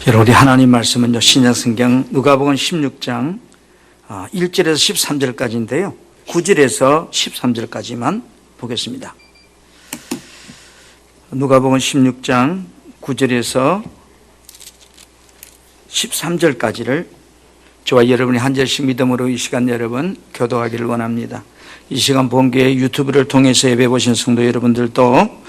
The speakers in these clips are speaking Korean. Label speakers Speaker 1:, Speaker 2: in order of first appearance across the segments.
Speaker 1: 여러분, 우리 하나님 말씀은요, 신약성경 누가복음 16장 1절에서 13절까지인데요 9절에서 13절까지만 보겠습니다. 누가복음 16장 9절에서 13절까지를 저와 여러분이 한 절씩 믿음으로 이 시간 여러분 교도하기를 원합니다. 이 시간 본교회 유튜브를 통해서 예배 보신 성도 여러분들도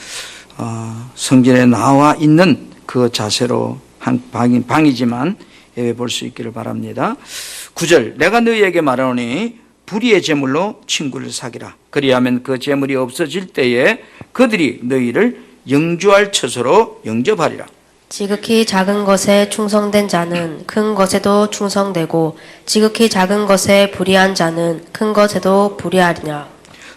Speaker 1: 성전에 나와 있는 그 자세로 한 방이지만 예배 볼 수 있기를 바랍니다. 9절, 내가 너희에게 말하노니 불의의 제물로 친구를 사귀라. 그리하면 그 제물이 없어질 때에 그들이 너희를 영주할 처소로 영접하리라.
Speaker 2: 지극히 작은 것에 충성된 자는 큰 것에도 충성되고 지극히 작은 것에 불의한 자는 큰 것에도 불의하리라.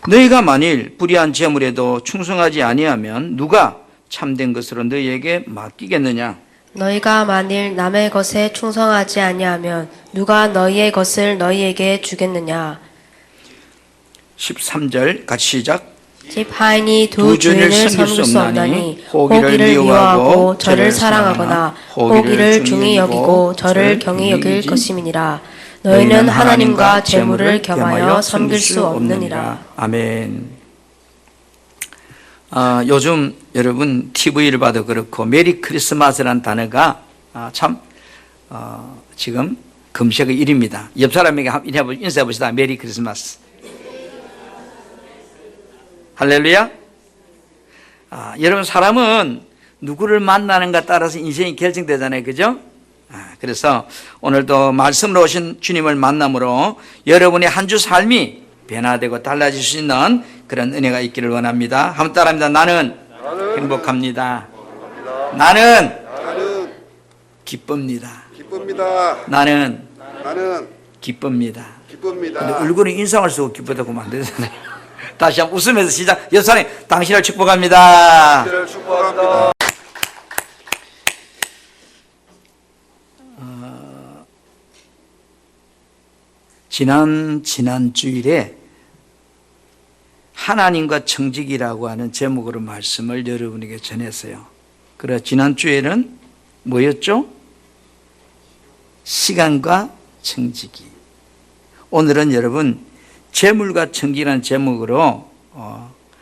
Speaker 1: 너희가 만일 불의한 제물에도 충성하지 아니하면 누가 참된 것으로 너희에게 맡기겠느냐?
Speaker 2: 너희가 만일 남의 것에 충성하지 아니하면 누가 너희의 것을 너희에게 주겠느냐?
Speaker 1: 13절 같이 시작.
Speaker 2: 집 하인이 두 주인을 섬길 수 없나니 호기를 미워하고 저를 사랑하거나 호기를 중히 여기고 저를 경히 여길 것임이니라. 너희는 하나님과 재물을 겸하여 섬길 수 없느니라.
Speaker 1: 아멘. 요즘 여러분 TV를 봐도 그렇고 메리 크리스마스라는 단어가 지금 검색의 1위입니다. 옆 사람에게 인사해 보시다. 메리 크리스마스. 할렐루야. 여러분, 사람은 누구를 만나는가 따라서 인생이 결정되잖아요. 그죠? 그래서 오늘도 말씀으로 오신 주님을 만남으로 여러분의 한 주 삶이 변화되고 달라질 수 있는 그런 은혜가 있기를 원합니다. 한번 따라합니다. 나는 행복합니다. 나는 기쁩니다. 나는 기쁩니다. 근데 얼굴에 인상을 쓰고 기쁘다고 하면 안 되잖아요. 다시 한번 웃으면서 시작. 옆 사람이 당신을 축복합니다. 지난 주일에 하나님과 청지기라고 하는 제목으로 말씀을 여러분에게 전했어요. 그래, 지난 주에는 뭐였죠? 시간과 청지기. 오늘은 여러분 재물과 청지기라는 제목으로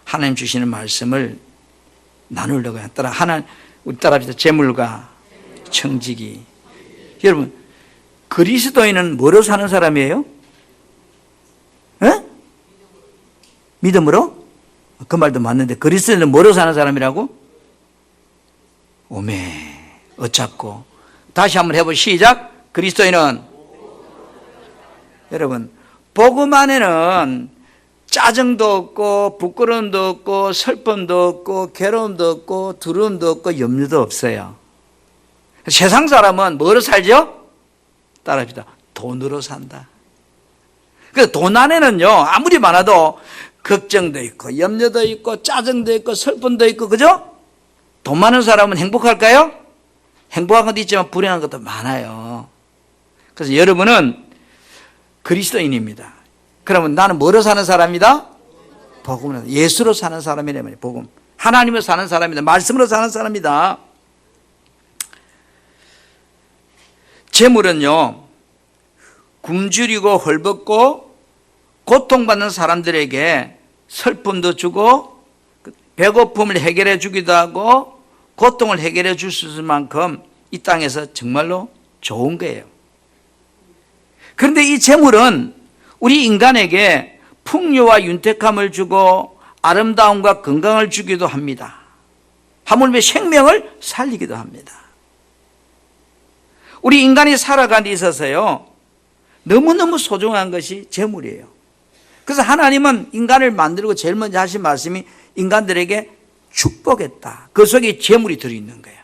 Speaker 1: 하나님 주시는 말씀을 나누려고 해요. 우리 따라합시다. 재물과 청지기. 여러분, 그리스도인은 뭐로 사는 사람이에요? 믿음으로? 그 말도 맞는데 그리스도인은 뭐로 사는 사람이라고? 오메, 어쩌고. 다시 한번 해보시죠. 시작. 그리스도인은 여러분, 복음 안에는 짜증도 없고 부끄러움도 없고 슬픔도 없고 괴로움도 없고 두려움도 없고 염려도 없어요. 세상 사람은 뭐로 살죠? 따라합시다. 돈으로 산다. 그래서 돈 안에는요, 아무리 많아도 걱정도 있고 염려도 있고 짜증도 있고 슬픔도 있고, 그죠? 돈 많은 사람은 행복할까요? 행복한 것도 있지만 불행한 것도 많아요. 그래서 여러분은 그리스도인입니다. 그러면 나는 뭐로 사는 사람이다? 복음으로, 예수로 사는 사람이란 말이에요. 복음. 하나님으로 사는 사람이다. 말씀으로 사는 사람이다. 재물은요, 굶주리고 헐벗고 고통받는 사람들에게 슬픔도 주고 배고픔을 해결해 주기도 하고 고통을 해결해 줄 수 있을 만큼 이 땅에서 정말로 좋은 거예요. 그런데 이 재물은 우리 인간에게 풍요와 윤택함을 주고 아름다움과 건강을 주기도 합니다. 하물며 생명을 살리기도 합니다. 우리 인간이 살아가는 데 있어서요, 너무너무 소중한 것이 재물이에요. 그래서 하나님은 인간을 만들고 제일 먼저 하신 말씀이 인간들에게 축복했다. 그 속에 재물이 들어있는 거예요.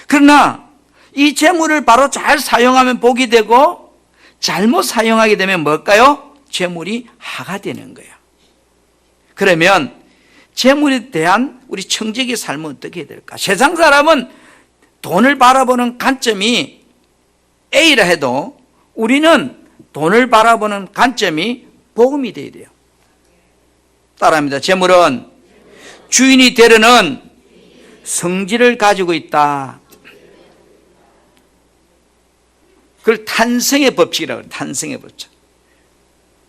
Speaker 1: 그러나 이 재물을 바로 잘 사용하면 복이 되고 잘못 사용하게 되면 뭘까요? 재물이 하가 되는 거예요. 그러면 재물에 대한 우리 청지기 삶은 어떻게 해야 될까? 세상 사람은 돈을 바라보는 관점이 A라 해도 우리는 돈을 바라보는 관점이 복음이 되어야 돼요. 따라합니다. 재물은 주인이 되려는 성질을 가지고 있다. 그걸 탄생의 법칙이라고 해요. 탄생의 법칙.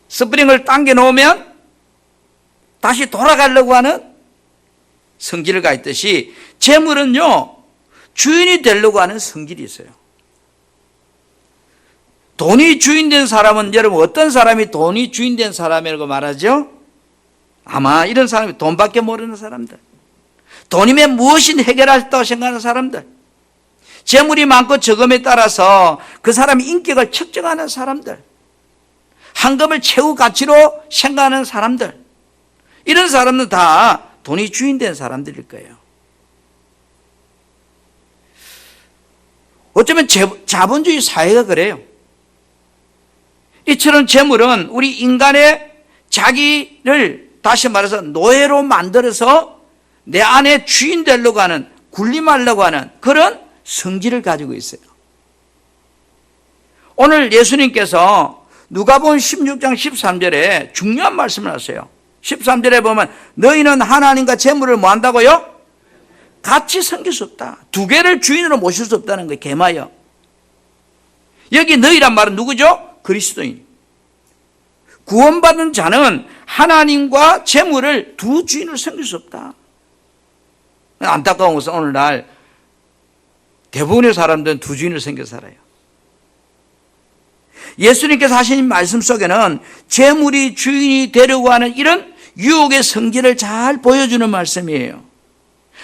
Speaker 1: 스프링을 당겨 놓으면 다시 돌아가려고 하는 성질을 가지고 있듯이 재물은요, 주인이 되려고 하는 성질이 있어요. 돈이 주인된 사람은, 여러분 어떤 사람이 돈이 주인된 사람이라고 말하죠? 아마 이런 사람이 돈밖에 모르는 사람들, 돈이면 무엇이 해결하셨다고 생각하는 사람들, 재물이 많고 적음에 따라서 그 사람의 인격을 측정하는 사람들, 한금을 최후 가치로 생각하는 사람들, 이런 사람은 다 돈이 주인된 사람들일 거예요. 어쩌면 자본주의 사회가 그래요. 이처럼 재물은 우리 인간의 자기를 다시 말해서 노예로 만들어서 내 안에 주인 되려고 하는, 군림하려고 하는 그런 성질을 가지고 있어요. 오늘 예수님께서 누가복음 16장 13절에 중요한 말씀을 하세요. 13절에 보면 너희는 하나님과 재물을 뭐 한다고요? 같이 섬길 수 없다. 두 개를 주인으로 모실 수 없다는 거예요. 개마요. 여기 너희란 말은 누구죠? 그리스도인. 구원받은 자는 하나님과 재물을 두 주인을 섬길 수 없다. 안타까운 것은 오늘날 대부분의 사람들은 두 주인을 섬겨 살아요. 예수님께서 하신 말씀 속에는 재물이 주인이 되려고 하는 이런 유혹의 성질을 잘 보여주는 말씀이에요.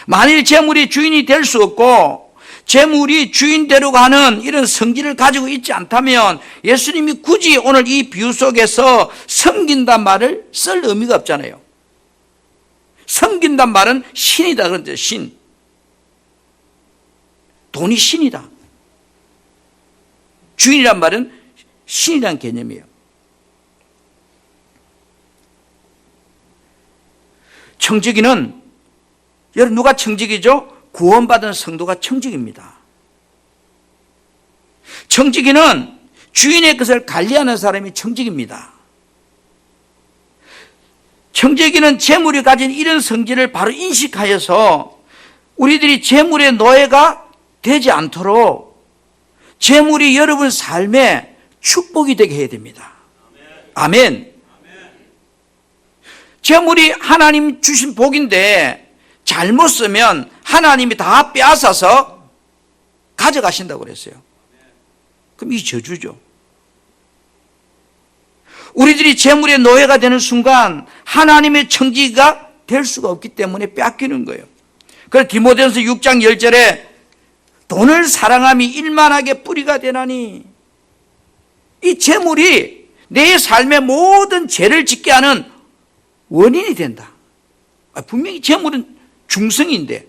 Speaker 1: 만일 재물이 주인이 될 수 없고 재물이 주인 되려고 하는 이런 성질을 가지고 있지 않다면 예수님이 굳이 오늘 이 비유 속에서 섬긴단 말을 쓸 의미가 없잖아요. 섬긴단 말은 신이다 그런데 신. 돈이 신이다. 주인이란 말은 신이란 개념이에요. 청지기는, 여러분 누가 청지기죠? 구원받은 성도가 청지기입니다. 청지기는 주인의 것을 관리하는 사람이 청지기입니다. 청지기는 재물이 가진 이런 성질을 바로 인식하여서 우리들이 재물의 노예가 되지 않도록 재물이 여러분 삶에 축복이 되게 해야 됩니다. 아멘. 재물이 하나님 주신 복인데 잘못 쓰면 하나님이 다 빼앗아서 가져가신다고 그랬어요. 그럼 이 저주죠. 우리들이 재물의 노예가 되는 순간 하나님의 청지기가 될 수가 없기 때문에 뺏기는 거예요. 그래서 디모데전서 6장 10절에 돈을 사랑함이 일만하게 뿌리가 되나니, 이 재물이 내 삶의 모든 죄를 짓게 하는 원인이 된다. 분명히 재물은 중성인데,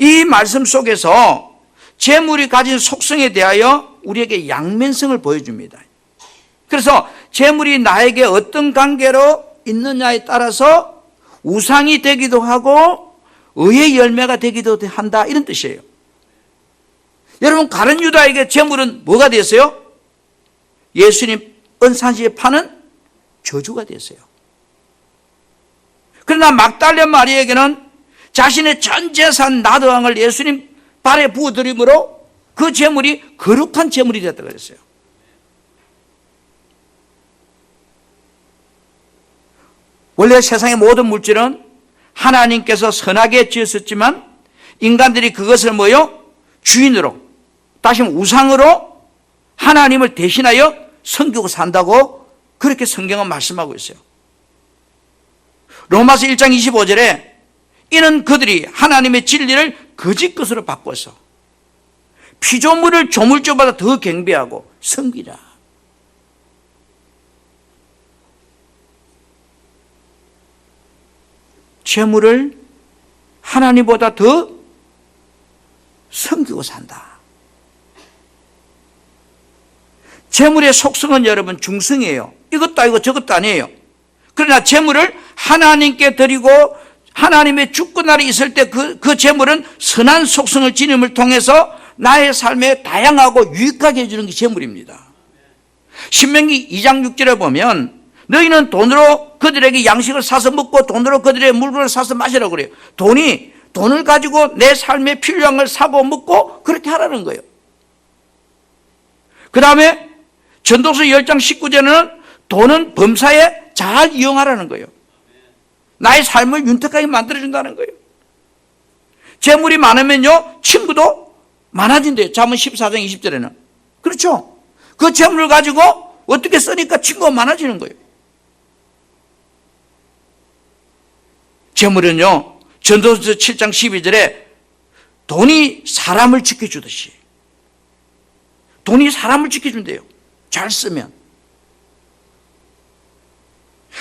Speaker 1: 이 말씀 속에서 재물이 가진 속성에 대하여 우리에게 양면성을 보여줍니다. 그래서 재물이 나에게 어떤 관계로 있느냐에 따라서 우상이 되기도 하고 의의 열매가 되기도 한다, 이런 뜻이에요. 여러분, 가룟 유다에게 재물은 뭐가 됐어요? 예수님 은산시에 파는 저주가 됐어요. 그러나 막달라 마리에게는 자신의 전 재산 나도왕을 예수님 발에 부어드림으로 그 재물이 거룩한 재물이 됐다고 그랬어요. 원래 세상의 모든 물질은 하나님께서 선하게 지었었지만 인간들이 그것을 뭐요? 주인으로, 다시 우상으로 하나님을 대신하여 섬기고 산다고 그렇게 성경은 말씀하고 있어요. 로마서 1장 25절에 이는 그들이 하나님의 진리를 거짓 것으로 바꿔서 피조물을 조물주보다 더 경배하고 섬기라. 재물을 하나님보다 더 섬기고 산다. 재물의 속성은 여러분 중성이에요. 이것도 아니고 저것도 아니에요. 그러나 재물을 하나님께 드리고 하나님의 주권날이 있을 때 그 재물은 선한 속성을 지님을 통해서 나의 삶에 다양하고 유익하게 해주는 게 재물입니다. 신명기 2장 6절에 보면 너희는 돈으로 그들에게 양식을 사서 먹고 돈으로 그들의 물건을 사서 마시라고 그래요. 돈을 가지고 내 삶에 필요한 걸 사고 먹고 그렇게 하라는 거예요. 그 다음에 전도서 10장 19절에는 돈은 범사에 잘 이용하라는 거예요. 나의 삶을 윤택하게 만들어준다는 거예요. 재물이 많으면요, 친구도 많아진대요. 잠언 14장 20절에는. 그렇죠? 그 재물을 가지고 어떻게 쓰니까 친구가 많아지는 거예요. 재물은요, 전도서 7장 12절에 돈이 사람을 지켜주듯이. 돈이 사람을 지켜준대요. 잘 쓰면.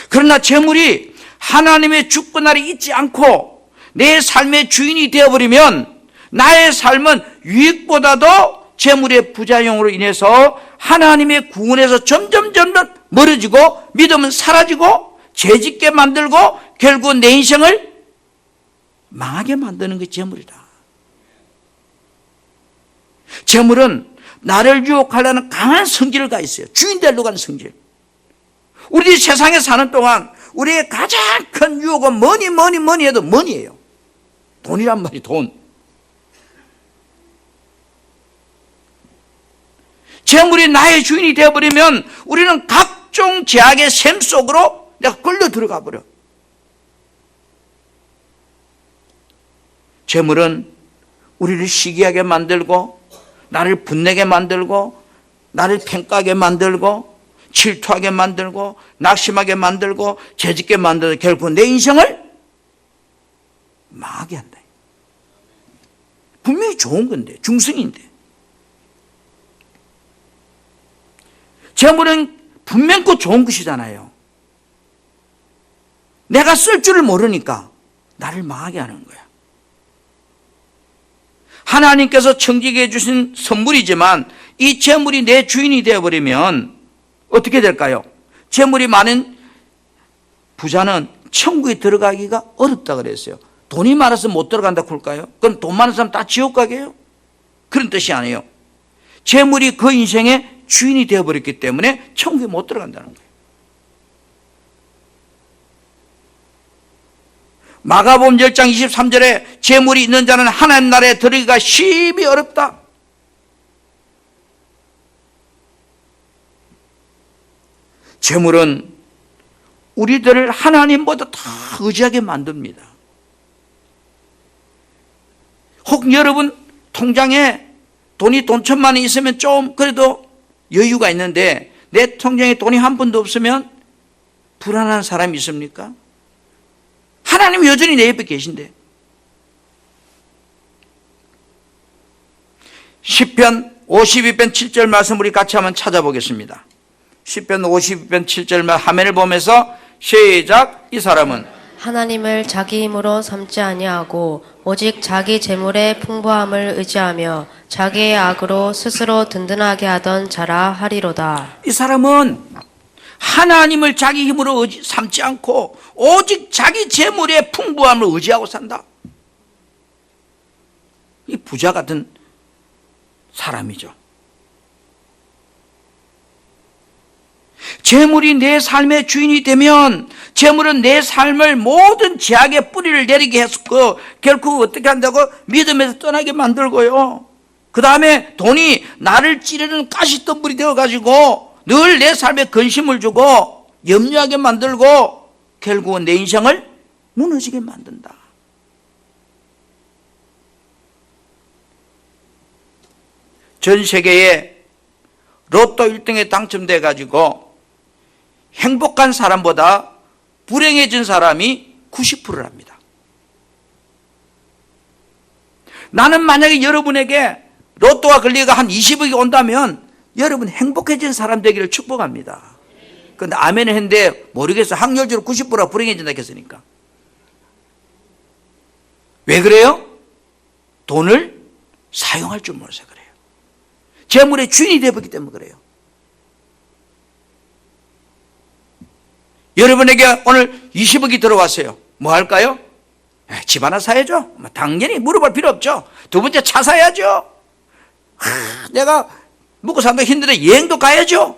Speaker 1: 그러나 재물이 하나님의 주권아래 있지 않고 내 삶의 주인이 되어버리면 나의 삶은 유익보다도 재물의 부작용으로 인해서 하나님의 구원에서 점점 멀어지고 믿음은 사라지고 죄짓게 만들고 결국 내 인생을 망하게 만드는 게 재물이다. 재물은 나를 유혹하려는 강한 성질을 가 있어요. 주인 되려고 하는 성질. 우리 세상에 사는 동안 우리의 가장 큰 유혹은 뭐니 해도 머니예요. 돈이란 말이 돈. 재물이 나의 주인이 되어버리면 우리는 각종 제약의 셈 속으로 내가 끌려 들어가 버려. 재물은 우리를 시기하게 만들고 나를 분내게 만들고 나를 평가하게 만들고 질투하게 만들고 낙심하게 만들고 죄짓게 만들고 결국 내 인생을 망하게 한다. 분명히 좋은 건데, 중성인데. 재물은 분명히 좋은 것이잖아요. 내가 쓸 줄을 모르니까 나를 망하게 하는 거야. 하나님께서 청지기해 주신 선물이지만 이 재물이 내 주인이 되어버리면 어떻게 될까요? 재물이 많은 부자는 천국에 들어가기가 어렵다 그랬어요. 돈이 많아서 못 들어간다고 할까요? 그럼 돈 많은 사람 다 지옥 가게요? 그런 뜻이 아니에요. 재물이 그 인생의 주인이 되어버렸기 때문에 천국에 못 들어간다는 거예요. 마가복음 10장 23절에 재물이 있는 자는 하나님 나라에 들어가기가 심히 어렵다. 재물은 우리들을 하나님보다 다 의지하게 만듭니다. 혹 여러분 통장에 돈이 돈 1,000만 원 있으면 좀 그래도 여유가 있는데 내 통장에 돈이 한 푼도 없으면 불안한 사람이 있습니까? 하나님 여전히 내 옆에 계신데. 시편 52편 7절 말씀 우리 같이 한번 찾아보겠습니다. 시편 52편 7절 화면을 보면서 시작. 이 사람은
Speaker 2: 하나님을 자기 힘으로 삼지 아니하고 오직 자기 재물의 풍부함을 의지하며 자기의 악으로 스스로 든든하게 하던 자라 하리로다.
Speaker 1: 이 사람은 하나님을 자기 힘으로 삼지 않고 오직 자기 재물의 풍부함을 의지하고 산다. 이 부자 같은 사람이죠. 재물이 내 삶의 주인이 되면 재물은 내 삶을 모든 제약의 뿌리를 내리게 했고 결국 어떻게 한다고? 믿음에서 떠나게 만들고요. 그 다음에 돈이 나를 찌르는 가시덤불이 되어가지고 늘 내 삶에 근심을 주고 염려하게 만들고 결국은 내 인생을 무너지게 만든다. 전 세계에 로또 1등에 당첨돼가지고 행복한 사람보다 불행해진 사람이 90%랍니다. 나는 만약에 여러분에게 로또가 걸리가 한 20억이 온다면 여러분 행복해진 사람 되기를 축복합니다. 그런데 아멘을 했는데 모르겠어요. 확률적으로 90%가 불행해진다 했으니까. 왜 그래요? 돈을 사용할 줄 몰라서 그래요. 재물의 주인이 되었기 때문에 그래요. 여러분에게 오늘 20억이 들어왔어요. 뭐 할까요? 집 하나 사야죠. 당연히 물어볼 필요 없죠. 두 번째 차 사야죠. 내가 먹고 산다 힘든데 여행도 가야죠.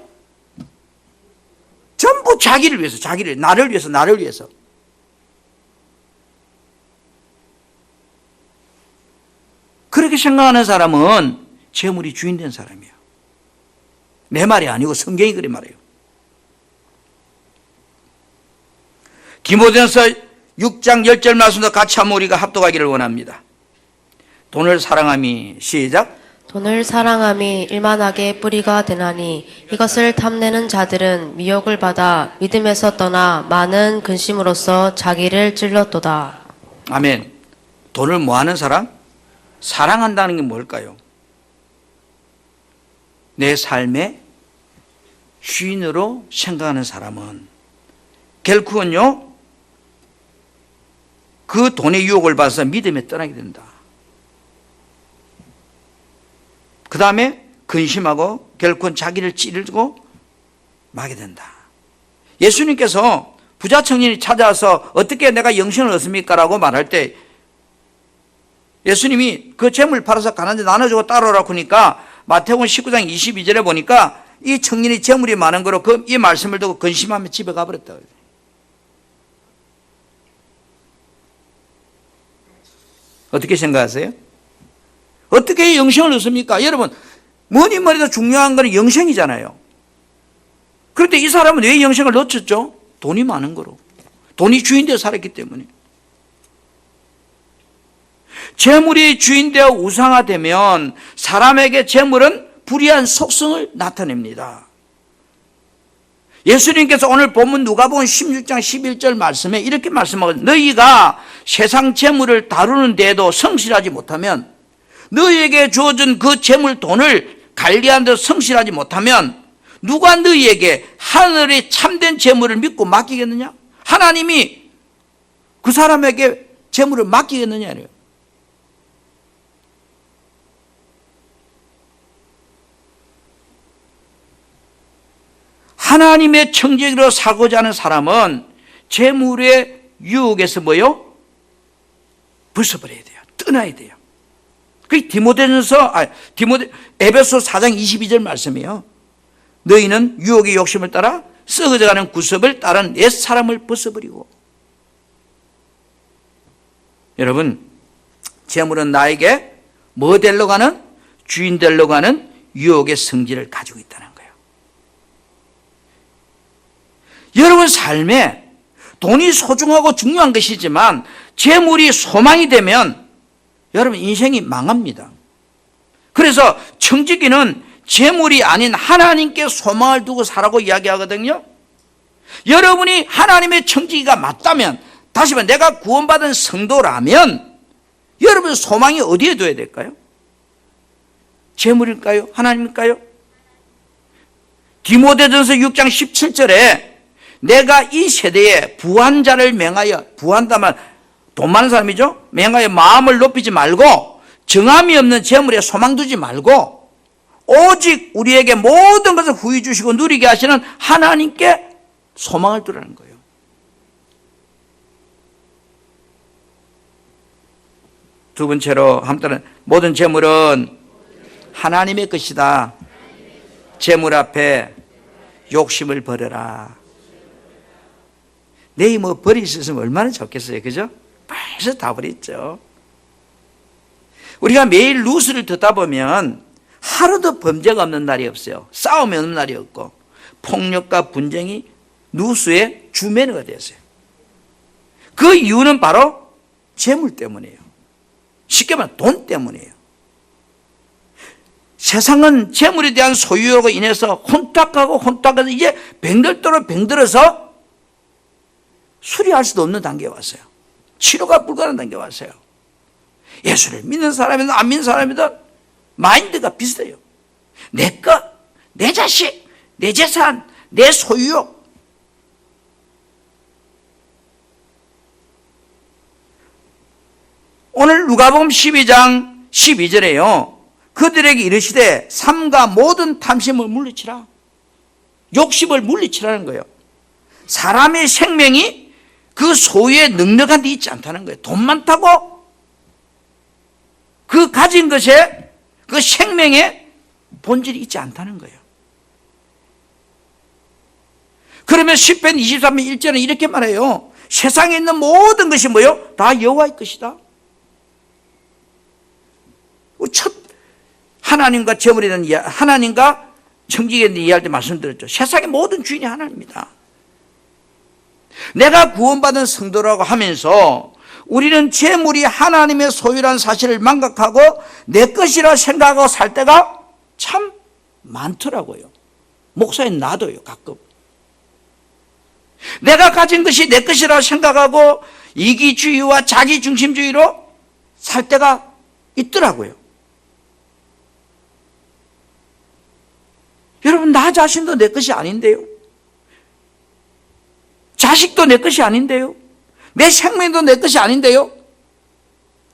Speaker 1: 전부 자기를 위해서, 나를 위해서. 그렇게 생각하는 사람은 재물이 주인된 사람이에요. 내 말이 아니고 성경이 그래 말해요. 디모데전서 6장 10절 말씀도 같이 한번 우리가 합독하기를 원합니다. 돈을 사랑함이 시작.
Speaker 2: 돈을 사랑함이 일만하게 뿌리가 되나니 이것을 탐내는 자들은 미혹을 받아 믿음에서 떠나 많은 근심으로써 자기를 찔렀도다.
Speaker 1: 아멘. 돈을 뭐하는 사람? 사랑한다는 게 뭘까요? 내 삶의 주인으로 생각하는 사람은 결국은요, 그 돈의 유혹을 받아서 믿음에 떠나게 된다. 그 다음에 근심하고 결국은 자기를 찌르고 마게 된다. 예수님께서 부자 청년이 찾아와서 어떻게 내가 영생을 얻습니까? 라고 말할 때 예수님이 그 재물 팔아서 가난한 데 나눠주고 따라오라고 하니까 마태복음 19장 22절에 보니까 이 청년이 재물이 많은 거로 이 말씀을 듣고 근심하며 집에 가버렸다. 어떻게 생각하세요? 어떻게 영생을 얻습니까? 여러분, 뭐니 뭐래도 중요한 건 영생이잖아요. 그런데 이 사람은 왜 영생을 놓쳤죠? 돈이 많은 거로. 돈이 주인되어 살았기 때문에. 재물이 주인되어 우상화되면 사람에게 재물은 불의한 속성을 나타냅니다. 예수님께서 오늘 본문 누가복음 16장 11절 말씀에 이렇게 말씀하거든요. 너희가 세상 재물을 다루는 데에도 성실하지 못하면, 너희에게 주어진 그 재물 돈을 관리하는 데 성실하지 못하면 누가 너희에게 하늘의 참된 재물을 믿고 맡기겠느냐? 하나님이 그 사람에게 재물을 맡기겠느냐래요. 하나님의 청지기로 살고자 하는 사람은 재물의 유혹에서 뭐요? 벗어버려야 돼요. 떠나야 돼요. 그게 에베소 4장 22절 말씀이에요. 너희는 유혹의 욕심을 따라 썩어져가는 구습을 따른 옛 사람을 벗어버리고. 여러분, 재물은 나에게 뭐 되려고 하는? 주인 되려고 하는 유혹의 성질을 가지고 있다는 거예요. 여러분 삶에 돈이 소중하고 중요한 것이지만 재물이 소망이 되면 여러분 인생이 망합니다. 그래서 청지기는 재물이 아닌 하나님께 소망을 두고 살라고 이야기하거든요. 여러분이 하나님의 청지기가 맞다면, 다시 말해 내가 구원받은 성도라면 여러분 소망이 어디에 둬야 될까요? 재물일까요? 하나님일까요? 디모데전서 6장 17절에 내가 이 세대에 부한 자를 맹하여, 부한다면 돈 많은 사람이죠? 맹하여 마음을 높이지 말고 정함이 없는 재물에 소망 두지 말고 오직 우리에게 모든 것을 후히 주시고 누리게 하시는 하나님께 소망을 두라는 거예요. 두 번째로 한편은 모든 재물은 하나님의 것이다. 재물 앞에 욕심을 버려라. 내일 뭐 버릴 수 있으면 얼마나 좋겠어요. 그죠? 벌써 다 버렸죠. 우리가 매일 뉴스를 듣다 보면 하루도 범죄가 없는 날이 없어요. 싸움이 없는 날이 없고 폭력과 분쟁이 뉴스의 주매너가 되었어요. 그 이유는 바로 재물 때문이에요. 쉽게 말하면 돈 때문이에요. 세상은 재물에 대한 소유욕으로 인해서 혼탁해서 이제 병들도록 병들어서 수리할 수도 없는 단계에 왔어요. 치료가 불가능한 단계에 왔어요. 예수를 믿는 사람이든 안 믿는 사람이든 마인드가 비슷해요. 내 것, 내 자식, 내 재산, 내 소유욕. 오늘 누가복음 12장 12절에요. 그들에게 이르시되 삼가 모든 탐심을 물리치라. 욕심을 물리치라는 거예요. 사람의 생명이 그 소유에 넉넉한 데 있지 않다는 거예요. 돈 많다고 그 가진 것에 그 생명에 본질이 있지 않다는 거예요. 그러면 시편 23편 1절은 이렇게 말해요. 세상에 있는 모든 것이 뭐요? 다 여호와의 것이다. 첫 하나님과 제물에 대한 하나님과 청지기에 대한 이야기할 때 말씀드렸죠. 세상의 모든 주인이 하나님입니다. 내가 구원받은 성도라고 하면서 우리는 제물이 하나님의 소유라는 사실을 망각하고 내 것이라 생각하고 살 때가 참 많더라고요. 목사인 나도요, 가끔. 내가 가진 것이 내 것이라 생각하고 이기주의와 자기중심주의로 살 때가 있더라고요. 여러분, 나 자신도 내 것이 아닌데요. 자식도 내 것이 아닌데요. 내 생명도 내 것이 아닌데요.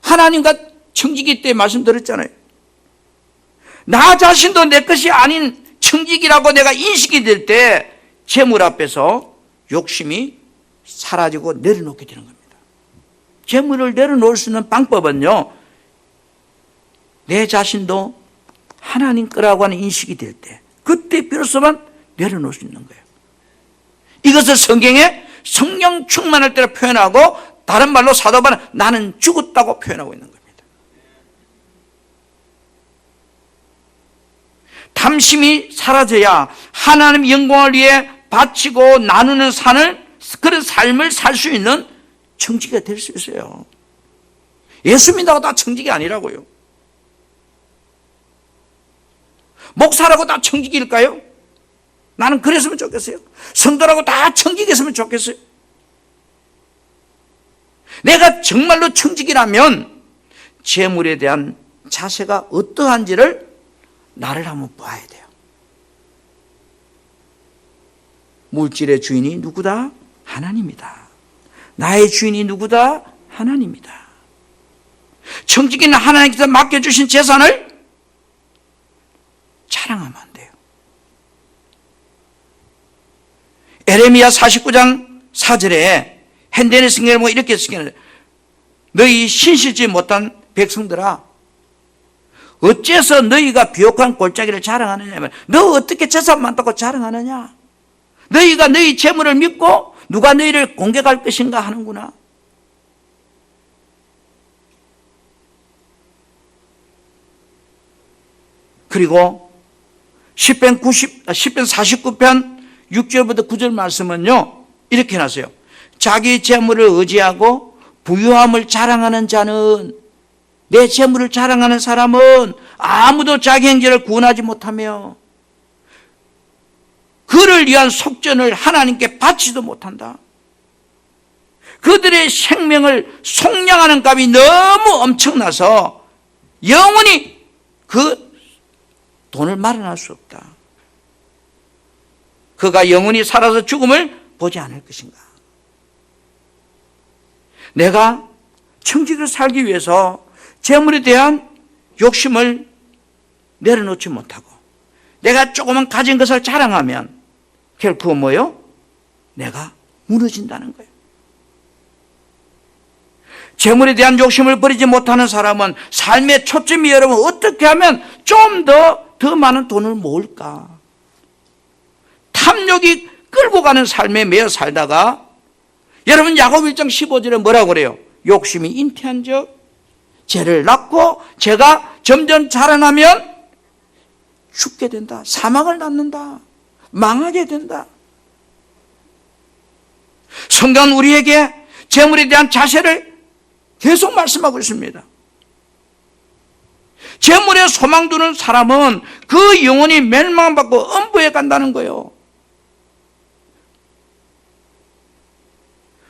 Speaker 1: 하나님과 청지기 때 말씀드렸잖아요. 나 자신도 내 것이 아닌 청지기라고 내가 인식이 될 때 재물 앞에서 욕심이 사라지고 내려놓게 되는 겁니다. 재물을 내려놓을 수 있는 방법은요, 내 자신도 하나님 거라고 하는 인식이 될 때, 그때 비로소만 내려놓을 수 있는 거예요. 이것을 성경에 성령 충만할 때로 표현하고, 다른 말로 사도 바울은 나는 죽었다고 표현하고 있는 겁니다. 탐심이 사라져야 하나님 영광을 위해 바치고 나누는 그런 삶을 살 수 있는 청지기가 될 수 있어요. 예수 믿는다고 다 청지기 아니라고요. 목사라고 다 청지기일까요? 나는 그랬으면 좋겠어요. 성도라고 다 청지기했으면 좋겠어요. 내가 정말로 청지기라면 재물에 대한 자세가 어떠한지를 나를 한번 봐야 돼요. 물질의 주인이 누구다? 하나님이다. 나의 주인이 누구다? 하나님이다. 청지기는 하나님께서 맡겨주신 재산을 자랑하면 안 돼요. 에레미야 49장 4절에 핸델의 성경을 보고 이렇게 쓰기는, 너희 신실지 못한 백성들아, 어째서 너희가 비옥한 골짜기를 자랑하느냐? 너 어떻게 재산 많다고 자랑하느냐? 너희가 너희 재물을 믿고 누가 너희를 공격할 것인가 하는구나. 그리고 시편 49편 6절부터 9절 말씀은요, 이렇게 해놨어요. 자기 재물을 의지하고 부유함을 자랑하는 자는, 내 재물을 자랑하는 사람은 아무도 자기 행제를 구원하지 못하며 그를 위한 속전을 하나님께 바치지도 못한다. 그들의 생명을 속량하는 값이 너무 엄청나서 영원히 그 돈을 마련할 수 없다. 그가 영원히 살아서 죽음을 보지 않을 것인가. 내가 청지기로 살기 위해서 재물에 대한 욕심을 내려놓지 못하고 내가 조금만 가진 것을 자랑하면 결코 뭐요? 내가 무너진다는 거예요. 재물에 대한 욕심을 버리지 못하는 사람은 삶의 초점이, 여러분, 어떻게 하면 좀 더 많은 돈을 모을까? 탐욕이 끌고 가는 삶에 매여 살다가, 여러분, 야고보 1장 15절에 뭐라고 그래요? 욕심이 잉태한 적 죄를 낳고 죄가 점점 자라나면 죽게 된다. 사망을 낳는다. 망하게 된다. 성경은 우리에게 재물에 대한 자세를 계속 말씀하고 있습니다. 재물에 소망 두는 사람은 그 영혼이 멸망받고 엄부에 간다는 거예요.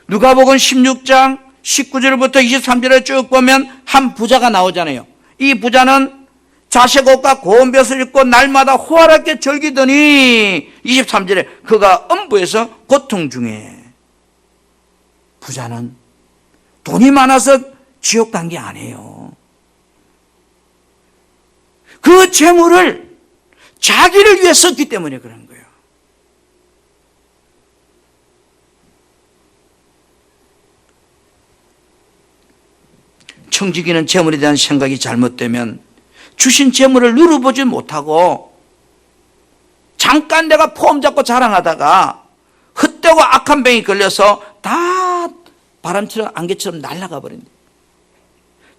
Speaker 1: 누가복음 16장 19절부터 23절에 쭉 보면 한 부자가 나오잖아요. 이 부자는 자색 옷과 고운 벼슬을 입고 날마다 호화롭게 즐기더니 23절에 그가 엄부에서 고통 중에, 부자는 돈이 많아서 지옥 간 게 아니에요. 그 재물을 자기를 위해 썼기 때문에 그런 거예요. 청지기는 재물에 대한 생각이 잘못되면 주신 재물을 누려보지 못하고 잠깐 내가 폼 잡고 자랑하다가 헛되고 악한 병이 걸려서 다 바람처럼 안개처럼 날아가 버린다.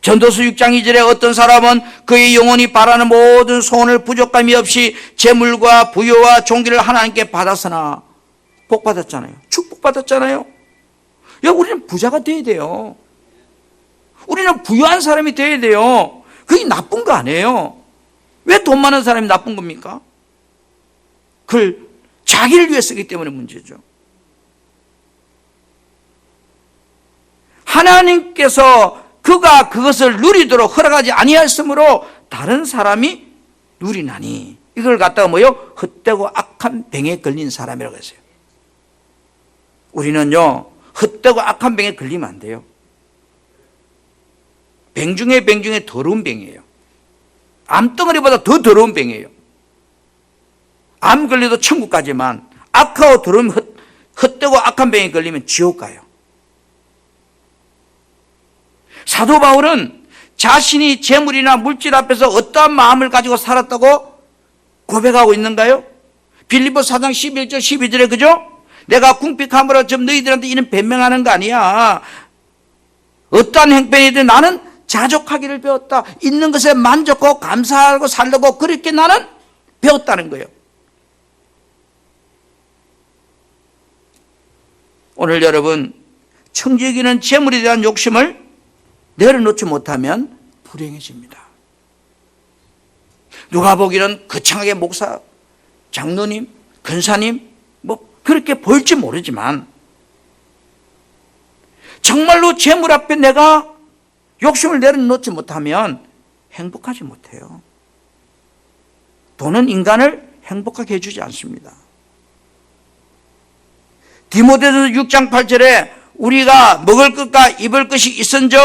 Speaker 1: 전도서 6장 2절에 어떤 사람은 그의 영혼이 바라는 모든 소원을 부족함이 없이 재물과 부여와 존귀를 하나님께 받았으나 복 받았잖아요. 축복받았잖아요. 야, 우리는 부자가 돼야 돼요. 우리는 부유한 사람이 돼야 돼요. 그게 나쁜 거 아니에요. 왜 돈 많은 사람이 나쁜 겁니까? 그걸 자기를 위해 쓰기 때문에 문제죠. 하나님께서 그가 그것을 누리도록 허락하지 아니하였으므로 다른 사람이 누리나니, 이걸 갖다가 뭐요? 헛되고 악한 병에 걸린 사람이라고 했어요. 우리는요, 헛되고 악한 병에 걸리면 안 돼요. 병 중에 더러운 병이에요. 암덩어리보다 더 더러운 병이에요. 암 걸려도 천국 가지만 악하고 더러운 헛되고 악한 병에 걸리면 지옥 가요. 사도 바울은 자신이 재물이나 물질 앞에서 어떠한 마음을 가지고 살았다고 고백하고 있는가요? 빌립보 4장 11절 12절에 그죠? 내가 궁핍함으로 좀 너희들한테 이는 변명하는 거 아니야. 어떠한 행편이든 나는 자족하기를 배웠다. 있는 것에 만족하고 감사하고 살려고 그렇게 나는 배웠다는 거예요. 오늘 여러분, 청지기는 재물에 대한 욕심을 내려놓지 못하면 불행해집니다. 누가 보기는 거창하게 목사, 장로님, 근사님 뭐 그렇게 보일지 모르지만 정말로 재물 앞에 내가 욕심을 내려놓지 못하면 행복하지 못해요. 돈은 인간을 행복하게 해주지 않습니다. 디모데전서 6장 8절에 우리가 먹을 것과 입을 것이 있은즉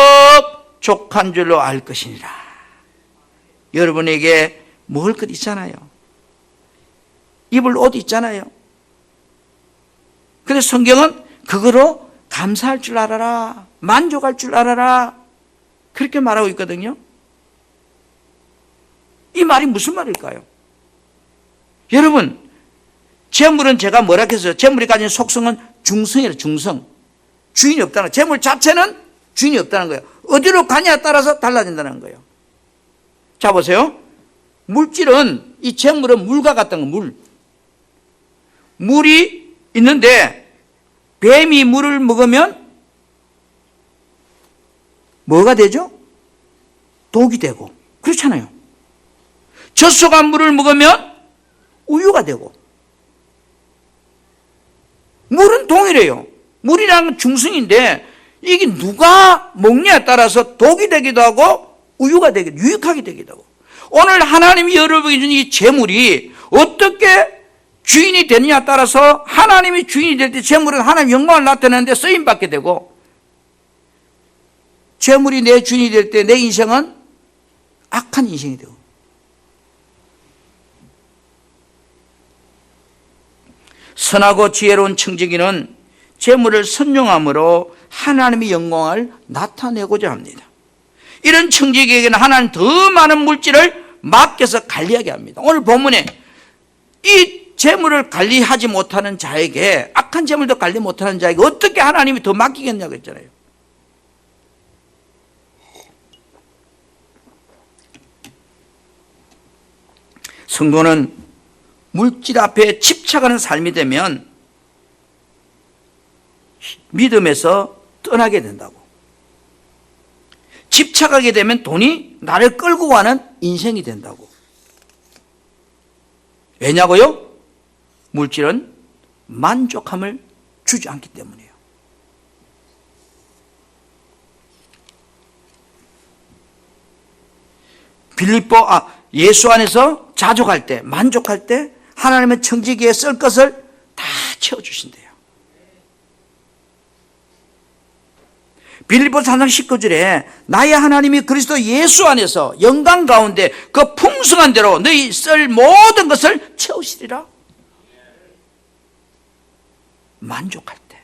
Speaker 1: 족한 줄로 알 것이니라. 여러분에게 먹을 것 있잖아요. 입을 옷 있잖아요. 그래서 성경은 그거로 감사할 줄 알아라, 만족할 줄 알아라, 그렇게 말하고 있거든요. 이 말이 무슨 말일까요? 여러분, 재물은 제가 뭐라 했어요? 재물이 가진 속성은 중성이에요. 중성. 주인이 없다는 거예요. 재물 자체는 주인이 없다는 거예요. 어디로 가냐에 따라서 달라진다는 거예요. 자, 보세요. 물질은, 이 재물은 물과 같은 거, 물. 물이 있는데 뱀이 물을 먹으면 뭐가 되죠? 독이 되고. 그렇잖아요. 젖소가 물을 먹으면 우유가 되고. 물은 동일해요. 물이라는 건 중성인데 이게 누가 먹냐에 따라서 독이 되기도 하고 우유가 되기도, 유익하게 되기도 하고. 오늘 하나님이 여러분이 준 이 재물이 어떻게 주인이 되느냐에 따라서 하나님이 주인이 될 때 재물은 하나님 영광을 나타내는데 쓰임받게 되고, 재물이 내 주인이 될 때 내 인생은 악한 인생이 되고. 선하고 지혜로운 청지기는 재물을 선용함으로 하나님의 영광을 나타내고자 합니다. 이런 청지기에게는 하나님 더 많은 물질을 맡겨서 관리하게 합니다. 오늘 본문에 이 재물을 관리하지 못하는 자에게, 악한 재물도 관리 못하는 자에게 어떻게 하나님이 더 맡기겠냐고 했잖아요. 성도는 물질 앞에 집착하는 삶이 되면 믿음에서 떠나게 된다고. 집착하게 되면 돈이 나를 끌고 가는 인생이 된다고. 왜냐고요? 물질은 만족함을 주지 않기 때문이에요. 예수 안에서 자족할 때, 만족할 때 하나님의 청지기에 쓸 것을 다 채워주신대요. 빌립보 4장 19절에 나의 하나님이 그리스도 예수 안에서 영광 가운데 그 풍성한 대로 너희 쓸 모든 것을 채우시리라. 만족할 때.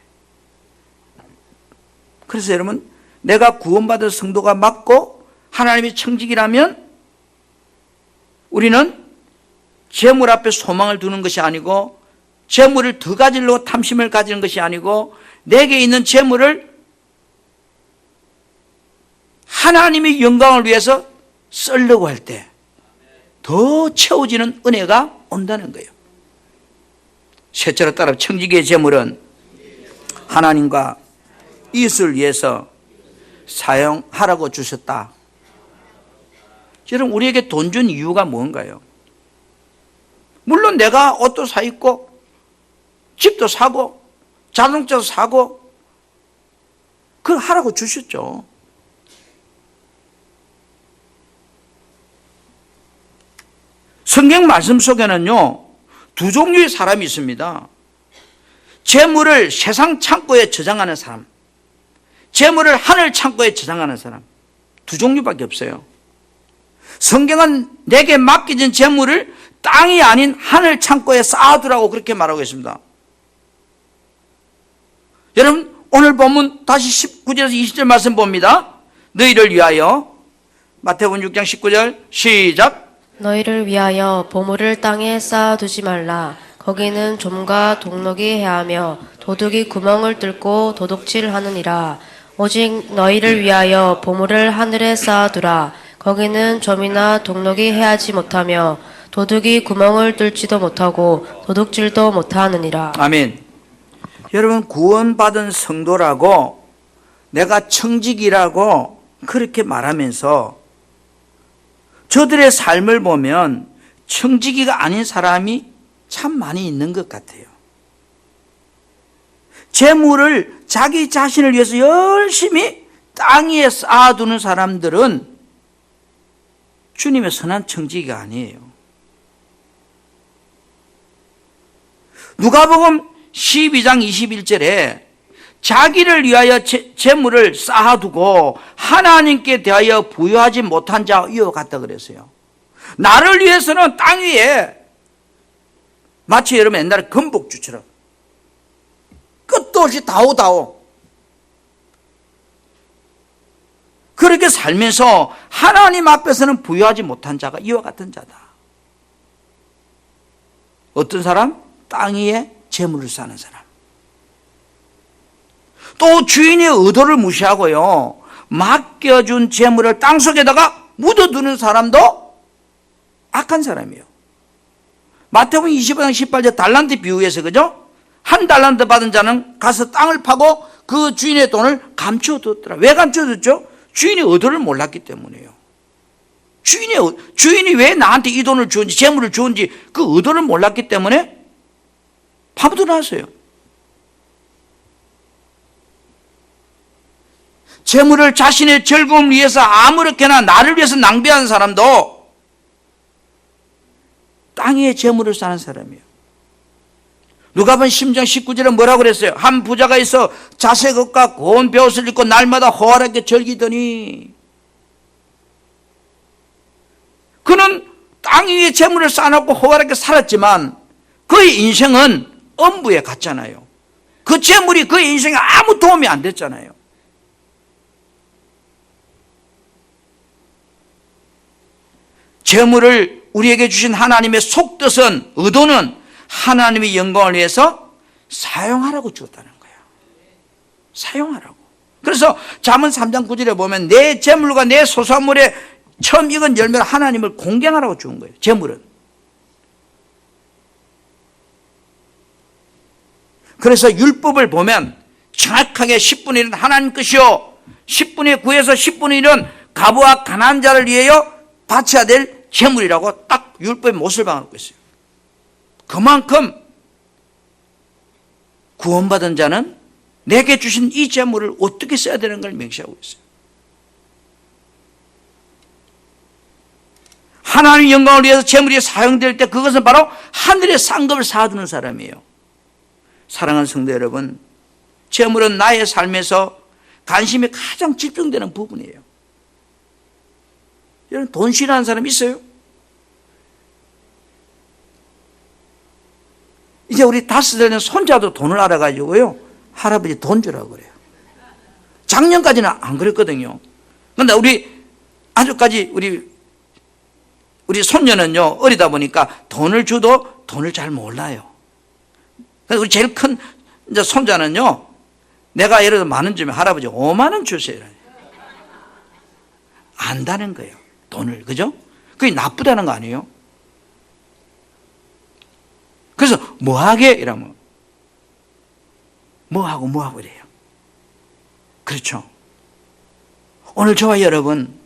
Speaker 1: 그래서 여러분, 내가 구원받은 성도가 맞고 하나님의 청지기라면 우리는 재물 앞에 소망을 두는 것이 아니고 재물을 더 가지려고 탐심을 가지는 것이 아니고 내게 있는 재물을 하나님의 영광을 위해서 쓰려고 할 때 더 채워지는 은혜가 온다는 거예요. 셋째로 따라 청지기의 재물은 하나님과 이웃을 위해서 사용하라고 주셨다. 여러분, 우리에게 돈 준 이유가 뭔가요? 물론 내가 옷도 사 입고 집도 사고 자동차도 사고 그걸 하라고 주셨죠. 성경 말씀 속에는요, 두 종류의 사람이 있습니다. 재물을 세상 창고에 저장하는 사람, 재물을 하늘 창고에 저장하는 사람, 두 종류밖에 없어요. 성경은 내게 맡겨진 재물을 땅이 아닌 하늘 창고에 쌓아두라고 그렇게 말하고 있습니다. 여러분, 오늘 본문 다시 19절에서 20절 말씀 봅니다. 너희를 위하여, 마태복음 6장 19절 시작.
Speaker 2: 너희를 위하여 보물을 땅에 쌓아두지 말라. 거기는 좀과 동록이 해하며 도둑이 구멍을 뚫고 도둑질하느니라. 오직 너희를 위하여 보물을 하늘에 쌓아두라. 거기는 점이나 동록이 해하지 못하며 도둑이 구멍을 뚫지도 못하고 도둑질도 못하느니라.
Speaker 1: 아멘. 여러분, 구원받은 성도라고 내가 청지기라고 그렇게 말하면서 저들의 삶을 보면 청지기가 아닌 사람이 참 많이 있는 것 같아요. 재물을 자기 자신을 위해서 열심히 땅 위에 쌓아두는 사람들은 주님의 선한 청지기가 아니에요. 누가복음 12장 21절에 자기를 위하여 재물을 쌓아두고 하나님께 대하여 부여하지 못한 자 이와 같다 그랬어요. 나를 위해서는 땅 위에 마치 여러분 옛날에 금복주처럼 끝도 없이 다오다오 그렇게 살면서 하나님 앞에서는 부여하지 못한 자가 이와 같은 자다. 어떤 사람? 땅 위에 재물을 쌓는 사람. 또 주인의 의도를 무시하고요, 맡겨준 재물을 땅속에다가 묻어두는 사람도 악한 사람이에요. 마태복음 25장 18절 달란트 비유에서, 그죠? 한 달란트 받은 자는 가서 땅을 파고 그 주인의 돈을 감춰뒀더라. 왜 감춰뒀죠? 주인의 의도를 몰랐기 때문이에요. 주인이 왜 나한테 이 돈을 주었는지, 재물을 주었는지 그 의도를 몰랐기 때문에 파묻어놨어요. 재물을 자신의 즐거움을 위해서 아무렇게나 나를 위해서 낭비하는 사람도 땅 위에 재물을 쌓는 사람이에요. 누가복음 10장 19절에 뭐라고 그랬어요? 한 부자가 있어 자색옷과 고운 베옷을 입고 날마다 호화롭게 즐기더니, 그는 땅 위에 재물을 쌓아놓고 호화롭게 살았지만 그의 인생은 엄부에 갔잖아요. 그 재물이 그의 인생에 아무 도움이 안 됐잖아요. 재물을 우리에게 주신 하나님의 속뜻은, 의도는 하나님의 영광을 위해서 사용하라고 주었다는 거예요. 사용하라고. 그래서 잠언 3장 9절에 보면 내 재물과 내 소산물에 처음 익은 열매를 하나님을 공경하라고 주은 거예요. 재물은. 그래서 율법을 보면 정확하게 10분의 1은 하나님 것이요 10분의 9에서 10분의 1은 가부와 가난한 자를 위하여 바쳐야 될 재물이라고 딱 율법의 못을 박아놓고 있어요. 그만큼 구원받은 자는 내게 주신 이 재물을 어떻게 써야 되는 걸 명시하고 있어요. 하나님의 영광을 위해서 재물이 사용될 때 그것은 바로 하늘의 상급을 쌓아두는 사람이에요. 사랑하는 성도 여러분, 재물은 나의 삶에서 관심이 가장 집중되는 부분이에요. 여러분, 돈 싫어하는 사람 있어요? 이제 우리 5살된 손자도 돈을 알아가지고요, 할아버지 돈 주라고 그래요. 작년까지는 안 그랬거든요. 그런데 아직까지 우리 손녀는요, 어리다 보니까 돈을 줘도 돈을 잘 몰라요. 그래서 우리 제일 큰 이제 손자는요, 내가 예를 들어 10,000원 주면 할아버지 50,000원 주세요. 안다는 거예요. 돈을. 그죠? 그게 나쁘다는 거 아니에요? 그래서 뭐 하게? 이러면 뭐 하고 이래요. 그렇죠? 오늘 저와 여러분,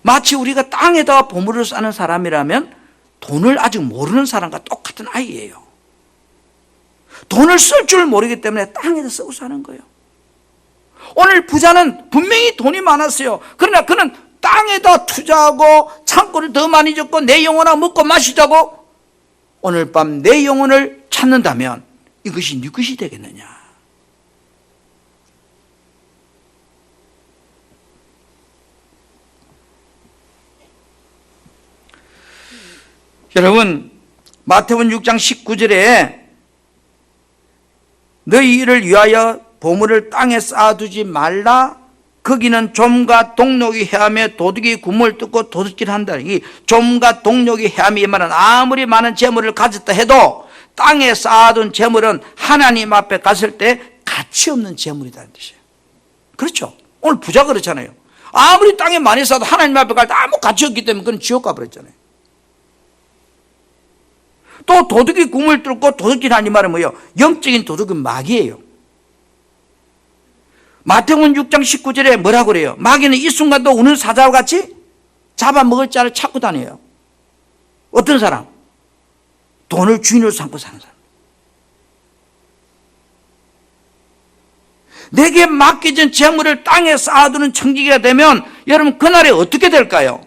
Speaker 1: 마치 우리가 땅에다가 보물을 쌓는 사람이라면 돈을 아직 모르는 사람과 똑같은 아이예요. 돈을 쓸 줄 모르기 때문에 땅에다 쓰고 사는 거예요. 오늘 부자는 분명히 돈이 많았어요. 그러나 그는 땅에다 투자하고 창고를 더 많이 짓고 내 영혼아 먹고 마시자고 오늘 밤 내 영혼을 찾는다면 이것이 네 것이 되겠느냐? 여러분, 마태복음 6장 19절에 너희를 위하여 보물을 땅에 쌓아두지 말라. 거기는 좀과 동록이 헤하며 도둑이 구멍을 뚫고 도둑질 한다. 이 좀과 동록이 헤하며 이 말은 아무리 많은 재물을 가졌다 해도 땅에 쌓아둔 재물은 하나님 앞에 갔을 때 가치 없는 재물이라는 뜻이에요. 그렇죠? 오늘 부자 그렇잖아요. 아무리 땅에 많이 쌓아도 하나님 앞에 갈 때 아무 가치 없기 때문에 그건 지옥 가버렸잖아요. 또 도둑이 구멍을 뚫고 도둑질하는 이 말은 뭐예요? 영적인 도둑은 마귀예요. 마태복음 6장 19절에 뭐라고 그래요? 마귀는 이 순간도 우는 사자와 같이 잡아먹을 자를 찾고 다녀요. 어떤 사람? 돈을 주인으로 삼고 사는 사람. 내게 맡겨진 재물을 땅에 쌓아두는 청지기가 되면 여러분 그날에 어떻게 될까요?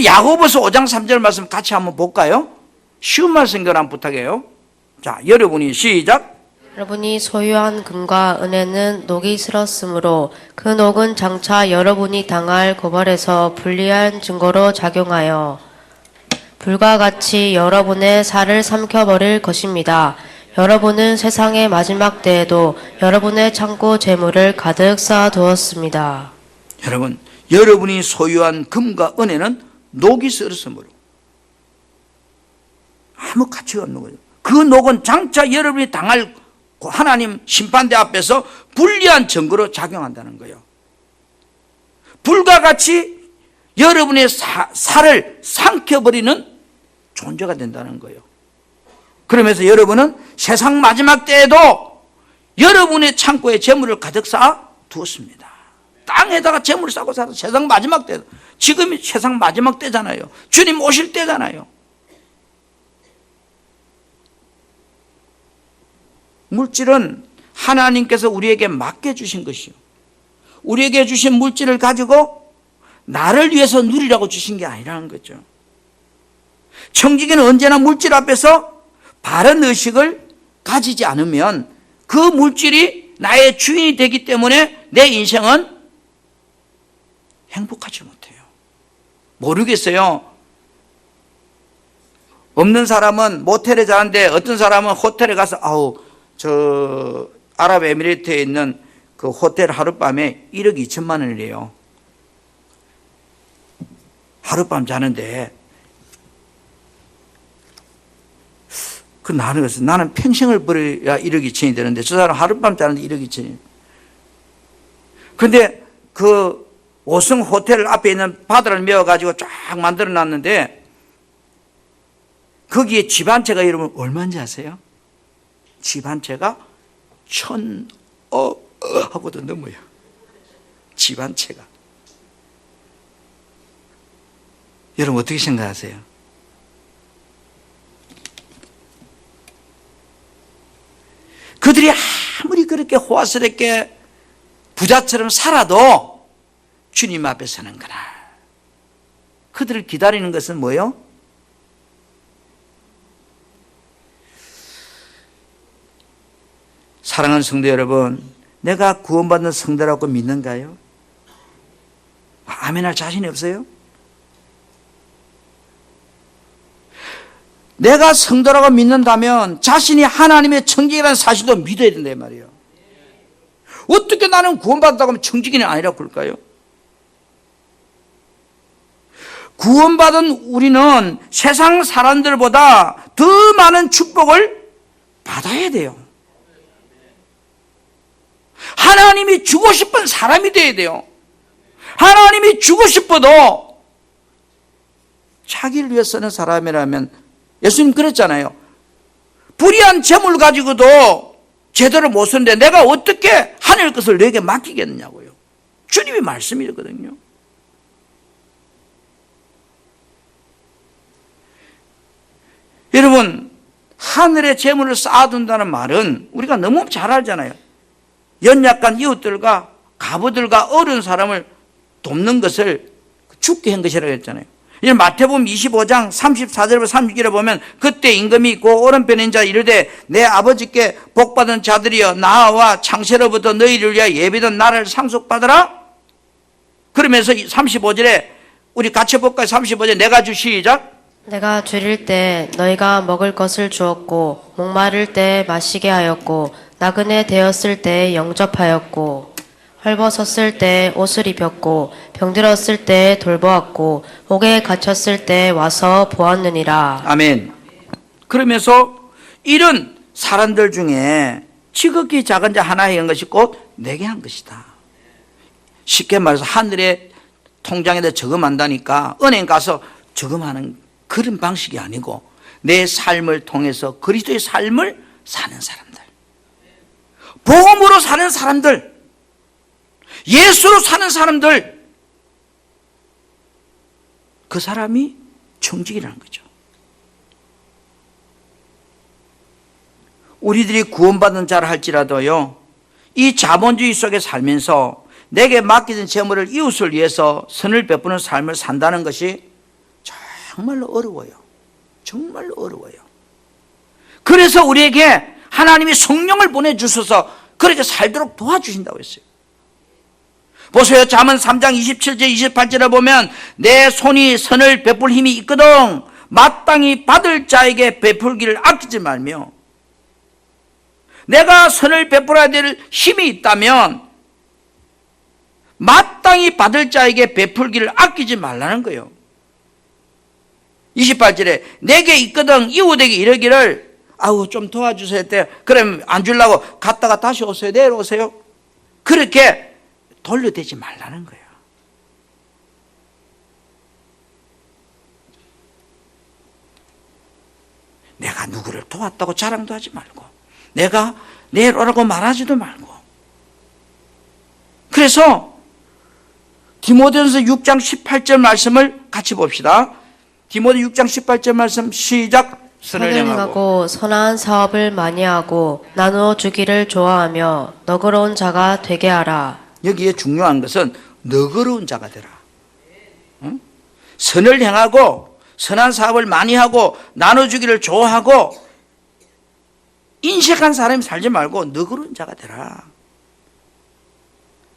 Speaker 1: 야고보서 5장 3절 말씀 같이 한번 볼까요? 쉬운 말씀 한번 부탁해요. 자, 여러분이 시작.
Speaker 2: 여러분이 소유한 금과 은혜는 녹이 슬었으므로 그 녹은 장차 여러분이 당할 고발에서 불리한 증거로 작용하여 불과 같이 여러분의 살을 삼켜버릴 것입니다. 여러분은 세상의 마지막 때에도 여러분의 창고 재물을 가득 쌓아두었습니다.
Speaker 1: 여러분, 여러분이 소유한 금과 은혜는 녹이 슬었으므로 아무 가치가 없는 거예요. 그 녹은 장차 여러분이 당할 하나님 심판대 앞에서 불리한 증거로 작용한다는 거예요. 불과 같이 여러분의 살을 삼켜버리는 존재가 된다는 거예요. 그러면서 여러분은 세상 마지막 때에도 여러분의 창고에 재물을 가득 쌓아 두었습니다. 땅에다가 재물을 쌓고 살아. 세상 마지막 때, 지금이 세상 마지막 때잖아요. 주님 오실 때잖아요. 물질은 하나님께서 우리에게 맡겨주신 것이요. 우리에게 주신 물질을 가지고 나를 위해서 누리라고 주신 게 아니라는 거죠. 청지기는 언제나 물질 앞에서 바른 의식을 가지지 않으면 그 물질이 나의 주인이 되기 때문에 내 인생은 행복하지 못해요. 모르겠어요. 없는 사람은 모텔에 자는데 어떤 사람은 호텔에 가서 저 아랍에미리트에 있는 그 호텔 하룻밤에 1억 2천만 원이래요. 하룻밤 자는데 나는 평생을 벌어야 1억 2천이 되는데 저 사람 하룻밤 자는데 1억 2천이. 그런데 그 5성 호텔 앞에 있는 바다를 메워가지고 쫙 만들어 놨는데 거기에 집 한 채가 여러분 얼마인지 아세요? 집 한 채가 1,000억 하고도 넘어요. 집 한 채가. 여러분 어떻게 생각하세요? 그들이 아무리 그렇게 호화스럽게 부자처럼 살아도 주님 앞에 서는 그날 그들을 기다리는 것은 뭐예요? 사랑하는 성도 여러분, 내가 구원받는 성도라고 믿는가요? 아멘할 자신이 없어요? 내가 성도라고 믿는다면 자신이 하나님의 청지기라는 사실도 믿어야 된다 이 말이에요. 어떻게 나는 구원받았다고 하면 청지기는 아니라고 그럴까요? 구원받은 우리는 세상 사람들보다 더 많은 축복을 받아야 돼요. 하나님이 주고 싶은 사람이 돼야 돼요. 하나님이 주고 싶어도 자기를 위해 쓰는 사람이라면, 예수님 그랬잖아요. 불의한 재물 가지고도 제대로 못 쓰는데 내가 어떻게 하늘 것을 너에게 맡기겠느냐고요. 주님의 말씀이거든요. 여러분, 하늘에 재물을 쌓아둔다는 말은 우리가 너무 잘 알잖아요. 연약한 이웃들과 가부들과 어려운 사람을 돕는 것을 죽게 한 것이라고 했잖아요. 이 마태복음 25장 34절부터 30절에 보면 그때 임금이 있고 오른편에 있는 자 이르되 내 아버지께 복받은 자들이여 나와 창세로부터 너희를 위하여 예비된 나라를 상속받으라. 그러면서 35절에 우리 같이 볼까요? 35절 내가 시작.
Speaker 2: 내가 줄일 때 너희가 먹을 것을 주었고 목마를 때 마시게 하였고 나그네 되었을 때 영접하였고 헐벗었을 때 옷을 입혔고 병들었을 때 돌보았고 옥에 갇혔을 때 와서 보았느니라.
Speaker 1: 아멘. 그러면서 이런 사람들 중에 지극히 작은 자 하나에 한 것이 곧 내게 한 것이다. 쉽게 말해서 하늘의 통장에다 저금한다니까 은행 가서 저금하는 그런 방식이 아니고 내 삶을 통해서 그리스도의 삶을 사는 사람들, 복음으로 사는 사람들, 예수로 사는 사람들, 그 사람이 청직이라는 거죠. 우리들이 구원받은 자라 할지라도요, 이 자본주의 속에 살면서 내게 맡겨진 재물을 이웃을 위해서 선을 베푸는 삶을 산다는 것이 정말로 어려워요. 정말로 어려워요. 그래서 우리에게 하나님이 성령을 보내주셔서 그렇게 살도록 도와주신다고 했어요. 보세요. 잠언 3장 27절 28절에 보면 내 손이 선을 베풀 힘이 있거든 마땅히 받을 자에게 베풀기를 아끼지 말며, 내가 선을 베풀어야 될 힘이 있다면 마땅히 받을 자에게 베풀기를 아끼지 말라는 거예요. 28절에 내게 있거든 이웃에게 이르기를 아우 좀 도와주세요 했대. 그럼 안 주려고 갔다가 다시 오세요. 내려오세요. 그렇게 돌려대지 말라는 거예요. 내가 누구를 도왔다고 자랑도 하지 말고 내가 내려오라고 말하지도 말고. 그래서 디모데전서 6장 18절 말씀을 같이 봅시다. 디모데 6장 18절 말씀 시작. 선을 행하고
Speaker 2: 선한 사업을 많이 하고 나누어 주기를 좋아하며 너그러운 자가 되게 하라.
Speaker 1: 여기에 중요한 것은 너그러운 자가 되라. 응? 선을 행하고 선한 사업을 많이 하고 나눠주기를 좋아하고 인색한 사람이 살지 말고 너그러운 자가 되라.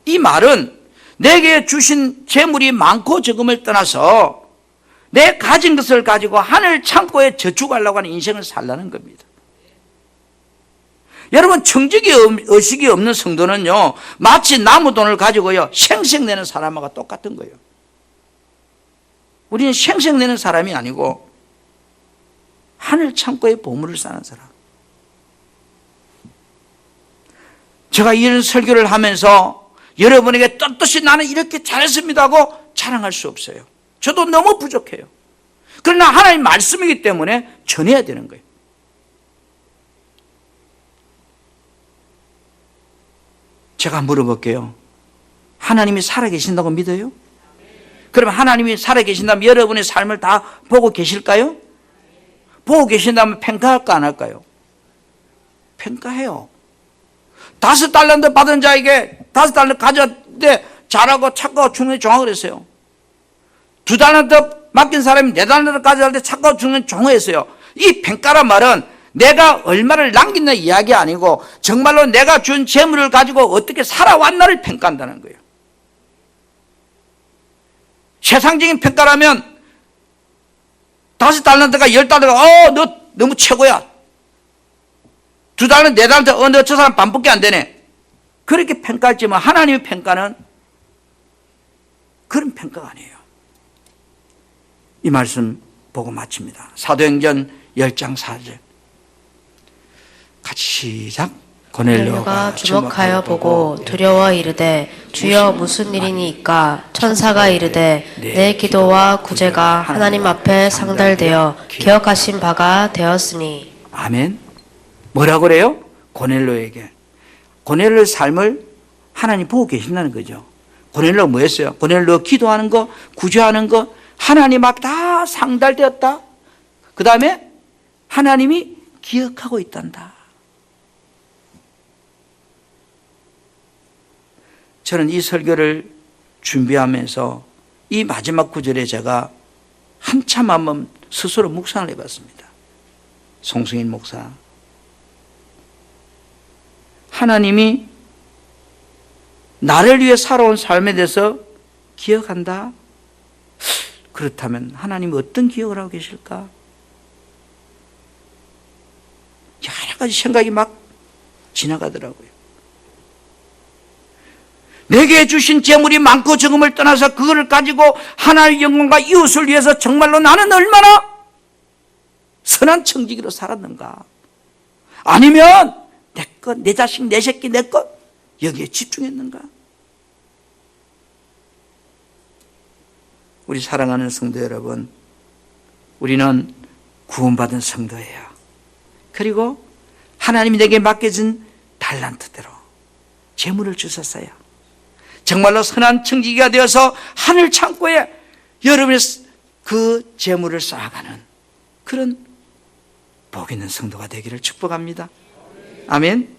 Speaker 1: 이 말은 내게 주신 재물이 많고 적음을 떠나서 내 가진 것을 가지고 하늘 창고에 저축하려고 하는 인생을 살라는 겁니다. 여러분, 청지기 의식이 없는 성도는요, 마치 나무 돈을 가지고요, 생색내는 사람하고 똑같은 거예요. 우리는 생색내는 사람이 아니고 하늘 창고에 보물을 쌓는 사람. 제가 이런 설교를 하면서 여러분에게 떳떳이 나는 이렇게 잘했습니다 하고 자랑할 수 없어요. 저도 너무 부족해요. 그러나 하나님 말씀이기 때문에 전해야 되는 거예요. 제가 물어볼게요. 하나님이 살아계신다고 믿어요? 그러면 하나님이 살아계신다면 여러분의 삶을 다 보고 계실까요? 보고 계신다면 평가할까 안 할까요? 평가해요. 5달란트 받은 자에게 5달란트 가졌는데 잘하고 착하고 충성히 종하고 그랬어요. 2달란트 맡긴 사람이 4달란트 가져갈 때 착하고 충성히 종했어요. 이 평가란 말은 내가 얼마를 남겼나 이야기 아니고 정말로 내가 준 재물을 가지고 어떻게 살아왔나를 평가한다는 거예요. 세상적인 평가라면 5달란트가 10달란트가 너 너무 최고야. 2달란트 4달란트 너 저 사람 반밖에 안 되네. 그렇게 평가했지만 하나님의 평가는 그런 평가가 아니에요. 이 말씀 보고 마칩니다. 사도행전 10장 4절. 같이 시작.
Speaker 2: 고넬료가 주목하여 보고 두려워 이르되 주여 무슨 일이니까? 천사가 이르되 내 기도와 구제가 하나님 앞에 상달되어 기억하신 바가 되었으니.
Speaker 1: 아멘. 뭐라고 그래요? 고넬료에게. 고넬료의 삶을 하나님 보고 계신다는 거죠. 고넬료가 뭐였어요? 고넬료 기도하는 거, 구제하는 거 하나님 앞에 다 상달되었다. 그 다음에 하나님이 기억하고 있단다. 저는 이 설교를 준비하면서 이 마지막 구절에 제가 한참 한번 스스로 묵상을 해봤습니다. 송승일 목사. 하나님이 나를 위해 살아온 삶에 대해서 기억한다? 그렇다면 하나님이 어떤 기억을 하고 계실까? 여러 가지 생각이 막 지나가더라고요. 내게 주신 재물이 많고 적음을 떠나서 그거를 가지고 하나님의 영광과 이웃을 위해서 정말로 나는 얼마나 선한 청지기로 살았는가? 아니면 내 것, 내 자식, 내 새끼, 내 것 여기에 집중했는가? 우리 사랑하는 성도 여러분, 우리는 구원받은 성도예요. 그리고 하나님이 내게 맡겨진 달란트대로 재물을 주셨어요. 정말로 선한 청지기가 되어서 하늘 창고에 여러분의 그 재물을 쌓아가는 그런 복 있는 성도가 되기를 축복합니다. 아멘.